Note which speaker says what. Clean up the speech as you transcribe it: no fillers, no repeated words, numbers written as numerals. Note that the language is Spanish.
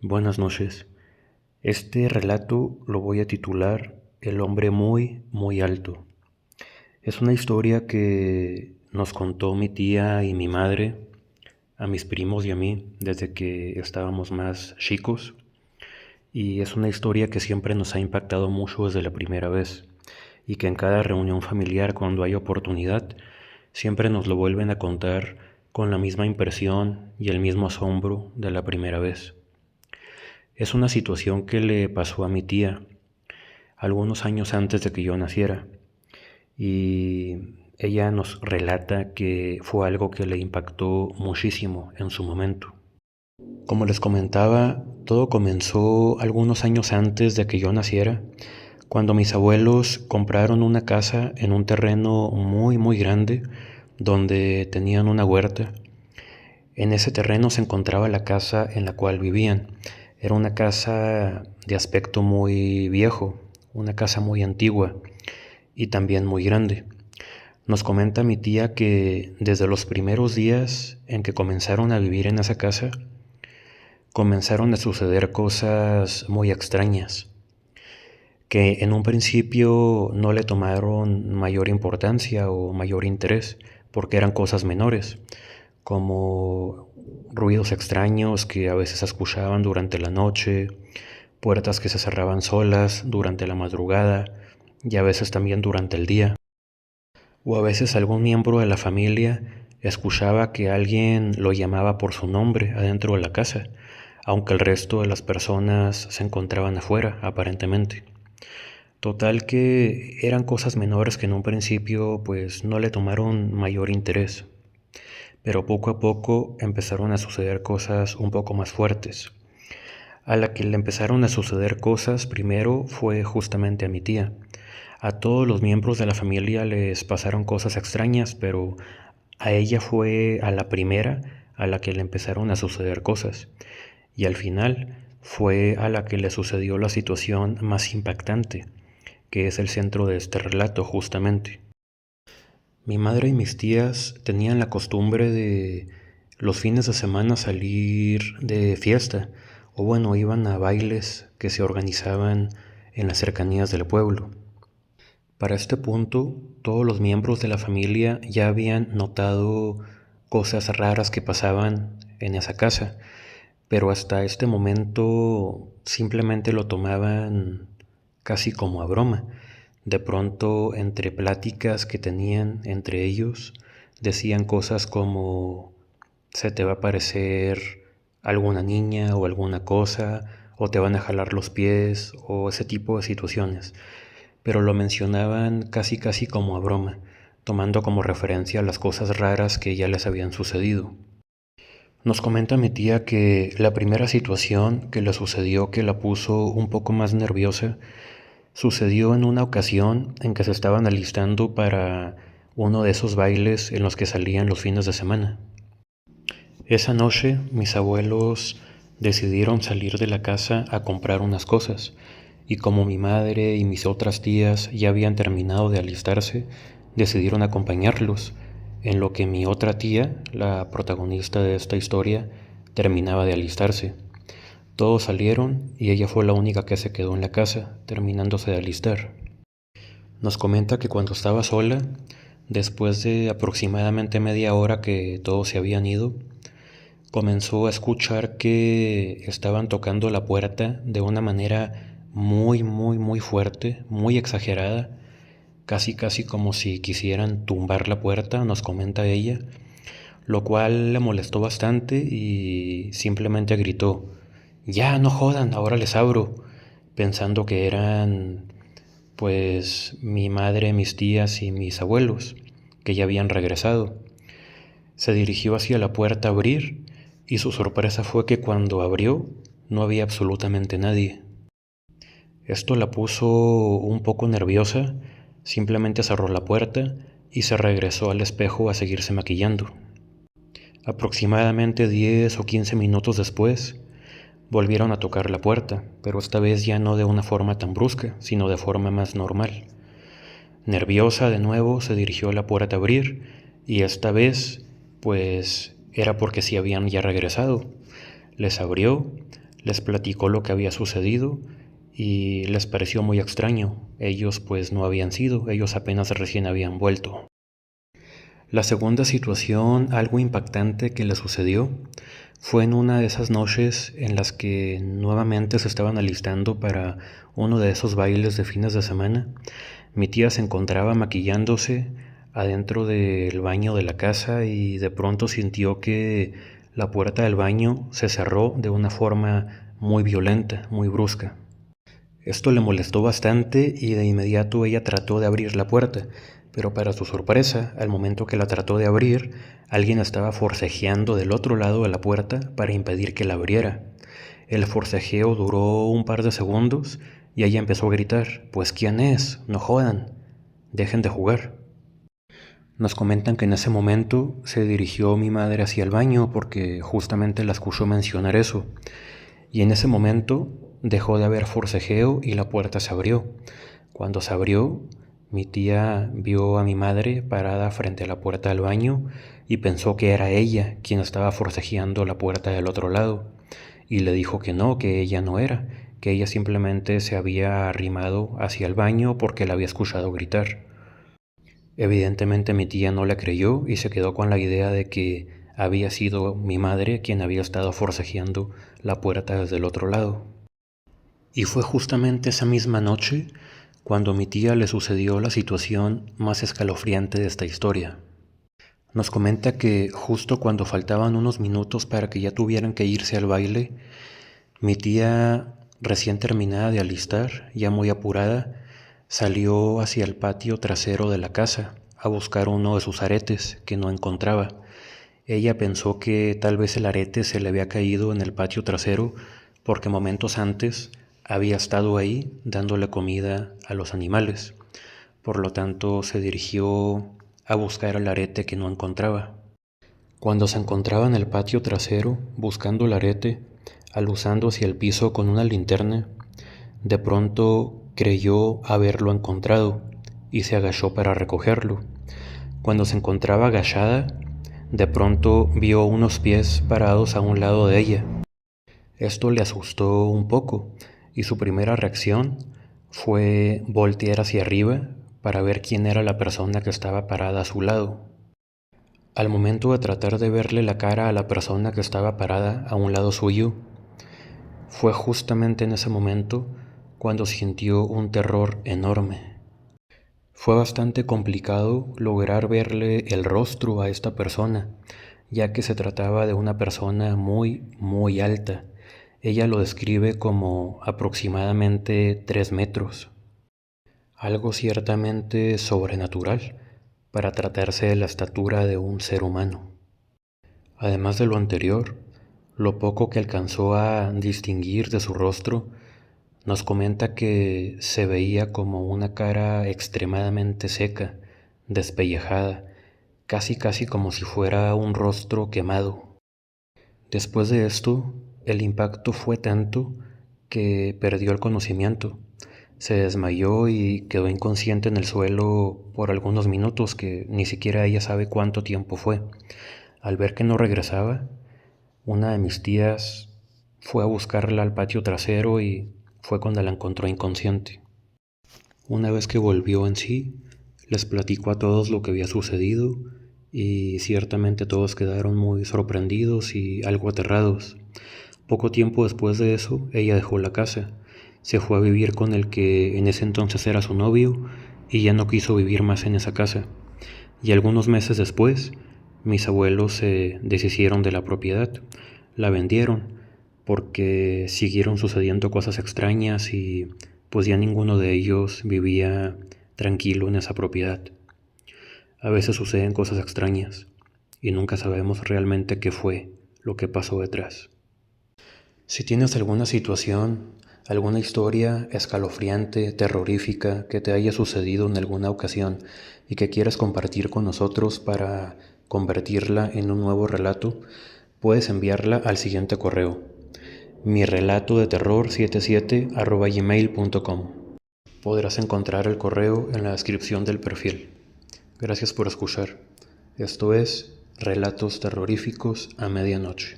Speaker 1: Buenas noches. Este relato lo voy a titular El hombre muy, muy alto. Es una historia que nos contó mi tía y mi madre, a mis primos y a mí, desde que estábamos más chicos. Y es una historia que siempre nos ha impactado mucho desde la primera vez. Y que en cada reunión familiar, cuando hay oportunidad, siempre nos lo vuelven a contar con la misma impresión y el mismo asombro de la primera vez. Es una situación que le pasó a mi tía algunos años antes de que yo naciera y ella nos relata que fue algo que le impactó muchísimo en su momento. Como les comentaba, todo comenzó algunos años antes de que yo naciera, cuando mis abuelos compraron una casa en un terreno muy muy grande donde tenían una huerta. En ese terreno se encontraba la casa en la cual vivían. Era una casa de aspecto muy viejo, una casa muy antigua y también muy grande. Nos comenta mi tía que desde los primeros días en que comenzaron a vivir en esa casa, comenzaron a suceder cosas muy extrañas, que en un principio no le tomaron mayor importancia o mayor interés, porque eran cosas menores, como ruidos extraños que a veces se escuchaban durante la noche, puertas que se cerraban solas durante la madrugada y a veces también durante el día. O a veces algún miembro de la familia escuchaba que alguien lo llamaba por su nombre adentro de la casa, aunque el resto de las personas se encontraban afuera, aparentemente. Total que eran cosas menores que en un principio pues no le tomaron mayor interés, pero poco a poco empezaron a suceder cosas un poco más fuertes. A la que le empezaron a suceder cosas primero fue justamente a mi tía. A todos los miembros de la familia les pasaron cosas extrañas, pero a ella fue a la primera a la que le empezaron a suceder cosas. Y al final fue a la que le sucedió la situación más impactante, que es el centro de este relato justamente. Mi madre y mis tías tenían la costumbre de los fines de semana salir de fiesta, o bueno, iban a bailes que se organizaban en las cercanías del pueblo. Para este punto, todos los miembros de la familia ya habían notado cosas raras que pasaban en esa casa, pero hasta este momento simplemente lo tomaban casi como a broma. De pronto, entre pláticas que tenían entre ellos, decían cosas como se te va a aparecer alguna niña o alguna cosa, o te van a jalar los pies, o ese tipo de situaciones. Pero lo mencionaban casi casi como a broma, tomando como referencia las cosas raras que ya les habían sucedido. Nos comenta mi tía que la primera situación que le sucedió que la puso un poco más nerviosa sucedió en una ocasión en que se estaban alistando para uno de esos bailes en los que salían los fines de semana. Esa noche mis abuelos decidieron salir de la casa a comprar unas cosas y como mi madre y mis otras tías ya habían terminado de alistarse, decidieron acompañarlos, en lo que mi otra tía, la protagonista de esta historia, terminaba de alistarse. Todos salieron y ella fue la única que se quedó en la casa, terminándose de alistar. Nos comenta que cuando estaba sola, después de aproximadamente media hora que todos se habían ido, comenzó a escuchar que estaban tocando la puerta de una manera muy, muy, muy fuerte, muy exagerada, casi, casi como si quisieran tumbar la puerta, nos comenta ella, lo cual le molestó bastante y simplemente gritó, ya, no jodan, ahora les abro, pensando que eran, pues, mi madre, mis tías y mis abuelos, que ya habían regresado. Se dirigió hacia la puerta a abrir y su sorpresa fue que cuando abrió no había absolutamente nadie. Esto la puso un poco nerviosa, simplemente cerró la puerta y se regresó al espejo a seguirse maquillando. Aproximadamente 10 o 15 minutos después, volvieron a tocar la puerta, pero esta vez ya no de una forma tan brusca, sino de forma más normal. Nerviosa de nuevo se dirigió a la puerta a abrir y esta vez, pues, era porque sí habían ya regresado. Les abrió, Les platicó lo que había sucedido y les pareció muy extraño. Ellos pues no habían sido, ellos apenas recién habían vuelto. La segunda situación, algo impactante que le sucedió, fue en una de esas noches en las que nuevamente se estaban alistando para uno de esos bailes de fines de semana. Mi tía se encontraba maquillándose adentro del baño de la casa y de pronto sintió que la puerta del baño se cerró de una forma muy violenta, muy brusca. Esto le molestó bastante y de inmediato ella trató de abrir la puerta, pero para su sorpresa, al momento que la trató de abrir, alguien estaba forcejeando del otro lado de la puerta para impedir que la abriera. El forcejeo duró un par de segundos y ella empezó a gritar: "Pues ¿quién es? No jodan, dejen de jugar". Nos comentan que en ese momento se dirigió mi madre hacia el baño porque justamente la escuchó mencionar eso. Y en ese momento dejó de haber forcejeo y la puerta se abrió. Cuando se abrió, mi tía vio a mi madre parada frente a la puerta del baño y pensó que era ella quien estaba forcejeando la puerta del otro lado. Y le dijo que no, que ella no era, que ella simplemente se había arrimado hacia el baño porque la había escuchado gritar. Evidentemente mi tía no la creyó y se quedó con la idea de que había sido mi madre quien había estado forcejeando la puerta desde el otro lado. Y fue justamente esa misma noche cuando a mi tía le sucedió la situación más escalofriante de esta historia. Nos comenta que justo cuando faltaban unos minutos para que ya tuvieran que irse al baile, mi tía, recién terminada de alistar, ya muy apurada, salió hacia el patio trasero de la casa a buscar uno de sus aretes que no encontraba. Ella pensó que tal vez el arete se le había caído en el patio trasero porque momentos antes había estado ahí dándole comida a los animales. Por lo tanto, se dirigió a buscar el arete que no encontraba. Cuando se encontraba en el patio trasero buscando el arete, aluzando hacia el piso con una linterna, de pronto creyó haberlo encontrado y se agachó para recogerlo. Cuando se encontraba agachada, de pronto vio unos pies parados a un lado de ella. Esto le asustó un poco y su primera reacción fue voltear hacia arriba para ver quién era la persona que estaba parada a su lado. Al momento de tratar de verle la cara a la persona que estaba parada a un lado suyo, fue justamente en ese momento cuando sintió un terror enorme. Fue bastante complicado lograr verle el rostro a esta persona, ya que se trataba de una persona muy alta. Ella lo describe como aproximadamente 3 metros, algo ciertamente sobrenatural para tratarse de la estatura de un ser humano. Además de lo anterior, lo poco que alcanzó a distinguir de su rostro nos comenta que se veía como una cara extremadamente seca, despellejada, casi como si fuera un rostro quemado. Después de esto, el impacto fue tanto que perdió el conocimiento. Se desmayó y quedó inconsciente en el suelo por algunos minutos, que ni siquiera ella sabe cuánto tiempo fue. Al ver que no regresaba, una de mis tías fue a buscarla al patio trasero y fue cuando la encontró inconsciente. Una vez que volvió en sí, les platicó a todos lo que había sucedido y ciertamente todos quedaron muy sorprendidos y algo aterrados. Poco tiempo después de eso, ella dejó la casa, se fue a vivir con el que en ese entonces era su novio y ya no quiso vivir más en esa casa. Y algunos meses después, mis abuelos se deshicieron de la propiedad, la vendieron porque siguieron sucediendo cosas extrañas y pues ya ninguno de ellos vivía tranquilo en esa propiedad. A veces suceden cosas extrañas y nunca sabemos realmente qué fue lo que pasó detrás. Si tienes alguna situación, alguna historia escalofriante, terrorífica que te haya sucedido en alguna ocasión y que quieras compartir con nosotros para convertirla en un nuevo relato, puedes enviarla al siguiente correo: mirelatodeterror77@gmail.com. Podrás encontrar el correo en la descripción del perfil. Gracias por escuchar. Esto es Relatos Terroríficos a Medianoche.